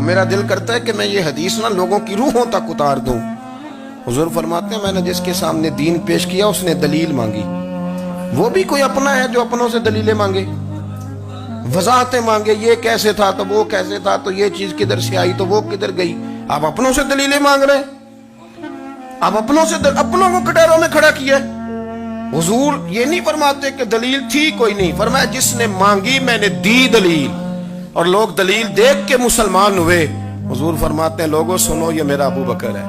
میرا دل کرتا ہے کہ میں یہ حدیث نہ لوگوں کی روحوں تک اتار دوں۔ حضور فرماتے ہیں میں نے جس کے سامنے دین پیش کیا اس نے دلیل مانگی، وہ بھی کوئی اپنا ہے جو اپنوں سے دلیلیں مانگے، وضاحتیں مانگے، یہ کیسے تھا تو وہ کیسے تھا تو یہ چیز کدھر سے آئی تو وہ کدھر گئی۔ آپ اپنوں سے دلیلیں مانگ رہے ہیں، آپ اپنوں کو کٹہروں میں کھڑا کیا۔ حضور یہ نہیں فرماتے کہ دلیل تھی کوئی نہیں، فرمایا جس نے مانگی میں نے دی دلیل، اور لوگ دلیل دیکھ کے مسلمان ہوئے۔ حضور فرماتے ہیں لوگوں سنو یہ میرا ابو بکر ہے،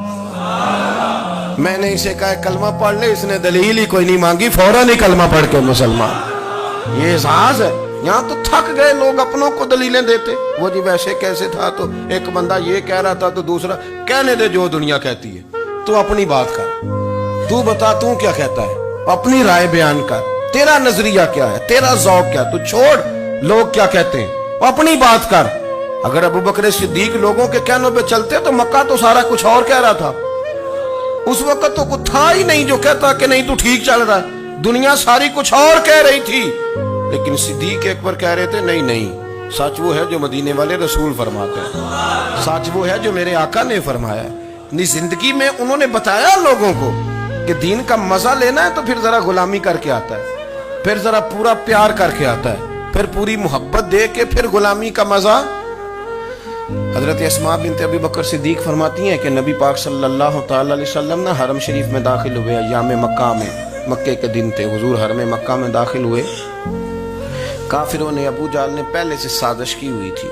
میں نے اسے کہا کلمہ پڑھ لے، اس نے دلیل ہی کوئی نہیں مانگی، فوراً ہی کلمہ پڑھ کے مسلمان۔ یہ احساس ہے۔ یہاں تو تھک گئے لوگ اپنوں کو دلیلیں دیتے، وہ جی ویسے کیسے تھا تو ایک بندہ یہ کہہ رہا تھا تو دوسرا کہنے دے جو دنیا کہتی ہے، تو اپنی بات کر، تو بتا تو کیا کہتا ہے، اپنی رائے بیان کر، تیرا نظریہ کیا ہے، تیرا ذوق کیا، تو چھوڑ لوگ کیا کہتے ہیں، اپنی بات کر۔ اگر ابو بکر صدیق لوگوں کے کہنوں پہ چلتے تو مکہ تو سارا کچھ اور کہہ رہا تھا، اس وقت تو کچھ تھا ہی نہیں جو کہتا کہ نہیں تو ٹھیک چل رہا ہے، دنیا ساری کچھ اور کہہ رہی تھی، لیکن صدیق اکبر کہہ رہے تھے نہیں نہیں، سچ وہ ہے جو مدینے والے رسول فرماتے ہیں، سچ وہ ہے جو میرے آقا نے فرمایا ہے۔ اپنی زندگی میں انہوں نے بتایا لوگوں کو کہ دین کا مزہ لینا ہے تو پھر ذرا غلامی کر کے آتا ہے، پھر ذرا پورا پیار کر کے آتا ہے، پھر پوری محبت دے کے پھر غلامی کا مزہ۔ حضرت اسماء بنت ابی بکر صدیق فرماتی ہیں کہ نبی پاک صلی اللہ تعالی علیہ وسلم نہ حرم شریف میں داخل ہوئے، ایام مکہ میں، مکے کے دن تھے، حضور حرم مکہ میں داخل ہوئے، کافروں نے، ابو جہل نے پہلے سے سازش کی ہوئی تھی۔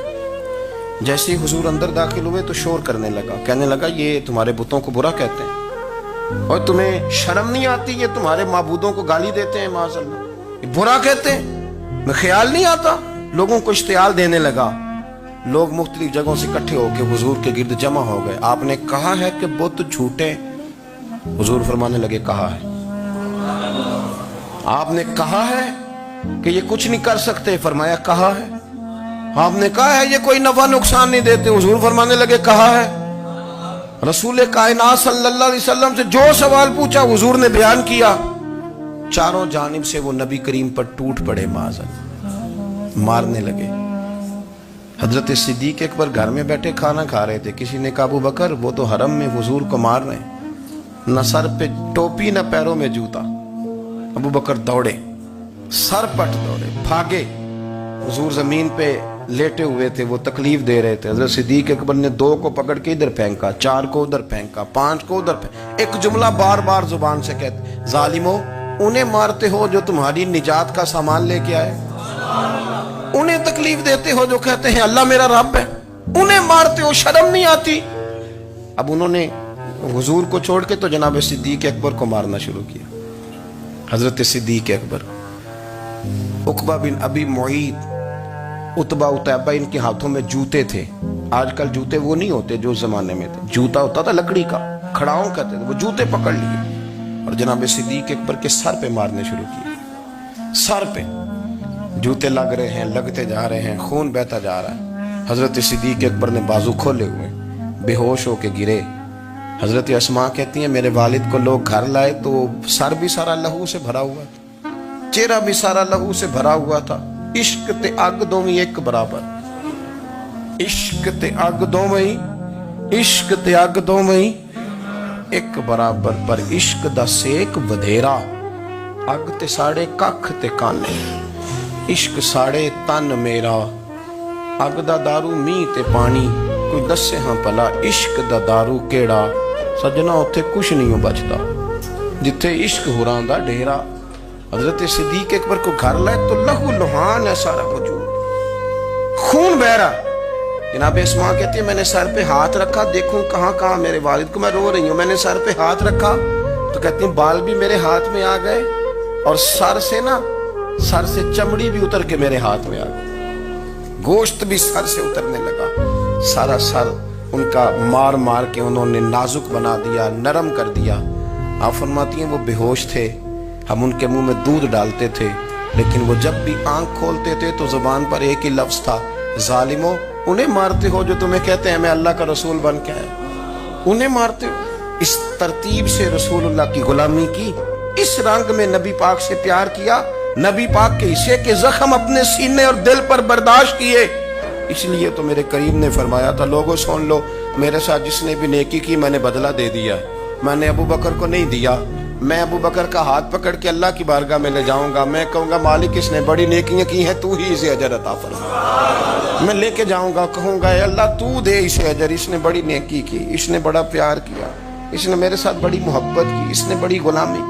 جیسے ہی حضور اندر داخل ہوئے تو شور کرنے لگا، کہنے لگا یہ تمہارے بتوں کو برا کہتے ہیں اور تمہیں شرم نہیں آتی، یہ تمہارے معبودوں کو گالی دیتے ہیں، معاذ اللہ یہ برا کہتے ہیں، میں خیال نہیں آتا۔ لوگوں کو اشتعال دینے لگا، لوگ مختلف جگہوں سے اکٹھے ہو کے حضور کے گرد جمع ہو گئے۔ آپ نے کہا ہے کہ بت جھوٹے، حضور فرمانے لگے کہا ہے۔ آپ نے کہا ہے کہ یہ کچھ نہیں کر سکتے، فرمایا کہا ہے۔ آپ نے کہا ہے یہ کوئی نفع نقصان نہیں دیتے، حضور فرمانے لگے کہا ہے۔ رسول کائنات صلی اللہ علیہ وسلم سے جو سوال پوچھا حضور نے بیان کیا، چاروں جانب سے وہ نبی کریم پر ٹوٹ پڑے، معاذ مارنے لگے۔ حضرت صدیق اکبر گھر میں بیٹھے کھانا کھا رہے تھے، کسی نے کہا ابو بکر وہ تو حرم میں حضور کو مار رہے ہیں، نہ سر پہ ٹوپی نہ پیروں میں جوتا۔ ابو بکر دوڑے، سر پٹ دوڑے، بھاگے۔ حضور زمین پہ لیٹے ہوئے تھے، وہ تکلیف دے رہے تھے۔ حضرت صدیق اکبر نے 2 کو پکڑ کے ادھر پھینکا، 4 کو ادھر پھینکا، 5 کو ادھر پھینکا، ایک جملہ بار بار زبان سے کہتے ظالمو انہیں مارتے ہو جو تمہاری نجات کا سامان لے کے آئے، انہیں تکلیف دیتے ہو جو کہتے ہیں اللہ میرا رب ہے، انہیں مارتے ہو، شرم نہیں آتی۔ اب انہوں نے حضور کو چھوڑ کے تو جناب صدیق اکبر کو مارنا شروع کیا۔ حضرت صدیق اکبر، عقبہ بن ابی معیط، عتبہ عتیبہ ان کے ہاتھوں میں جوتے تھے۔ آج کل جوتے وہ نہیں ہوتے جو زمانے میں تھے، جوتا ہوتا تھا لکڑی کا، کھڑاؤں کہتے تھے، وہ جوتے پکڑ لیے اور جناب صدیق اکبر کے سر پہ مارنے شروع کیے۔ سر پہ جوتے لگ رہے ہیں، لگتے جا رہے ہیں، خون بہتا جا رہا ہے۔ حضرت صدیق اکبر نے بازو کھولے ہوئے بے ہوش ہو کے گرے۔ حضرت اسماء کہتی ہیں میرے والد کو لوگ گھر لائے تو سر بھی سارا لہو سے بھرا ہوا تھا، چہرہ بھی سارا لہو سے بھرا ہوا تھا۔ عشق تے اگ دوویں ایک برابر، عشق تے اگ دوویں، عشق تے اگ دوویں ایک برابر، پر عشق دا سیک ودھیرا، اگ تے ساڑے ککھ تے کانے، عشق ساڑے تن میرا، اگ دا دارو می تے پانی، کوئی دسے ہاں پلا عشق دا دارو کیڑا، سجنا اتھے کچھ نہیں بچتا جتھے عشق ہوراں دا ڈیرا۔ حضرت صدیق اکبر کو گھر لائے تو لہو لہان ہے سارا وجود، خون بہ رہا۔ جناب اسماء کہتی ہے میں نے سر پہ ہاتھ رکھا، دیکھوں کہاں کہاں میرے والد کو، میں رو رہی ہوں، میں نے سر پہ ہاتھ رکھا تو کہتی ہیں بال بھی میرے ہاتھ میں آ گئے اور سر سے چمڑی بھی اتر کے میرے ہاتھ میں آ گئی، گوشت بھی سر سے اترنے لگا، سارا سر ان کا مار مار کے انہوں نے نازک بنا دیا، نرم کر دیا۔ آپ فرماتی ہیں وہ بے ہوش تھے، ہم ان کے منہ میں دودھ ڈالتے تھے، لیکن وہ جب بھی آنکھ کھولتے تھے تو زبان پر ایک ہی لفظ تھا، ظالمو انہیں مارتے ہو جو تمہیں کہتے ہیں میں اللہ کا رسول بن کے آیا، انہیں مارتے ہو۔ اس ترتیب سے رسول اللہ کی غلامی کی، اس رنگ میں نبی پاک سے پیار کیا، نبی پاک کے حصے کے زخم اپنے سینے اور دل پر برداشت کیے، اس لیے تو میرے کریم نے فرمایا تھا لوگوں سن لو میرے ساتھ جس نے بھی نیکی کی میں نے بدلہ دے دیا. میں نے ابو بکر کو نہیں دیا. میں ابو بکر کا ہاتھ پکڑ کے اللہ کی بارگاہ میں لے جاؤں گا. میں کہوں گا مالک اس نے بڑی نیکیاں کی ہیں تو ہی اسے اجر عطا فرما. میں لے کے جاؤں گا کہوں گا اے اللہ تو دے اسے اجر. اس نے بڑی نیکی کی, اس نے بڑا پیار کیا, اس نے میرے ساتھ بڑی محبت کی, اس نے بڑی غلامی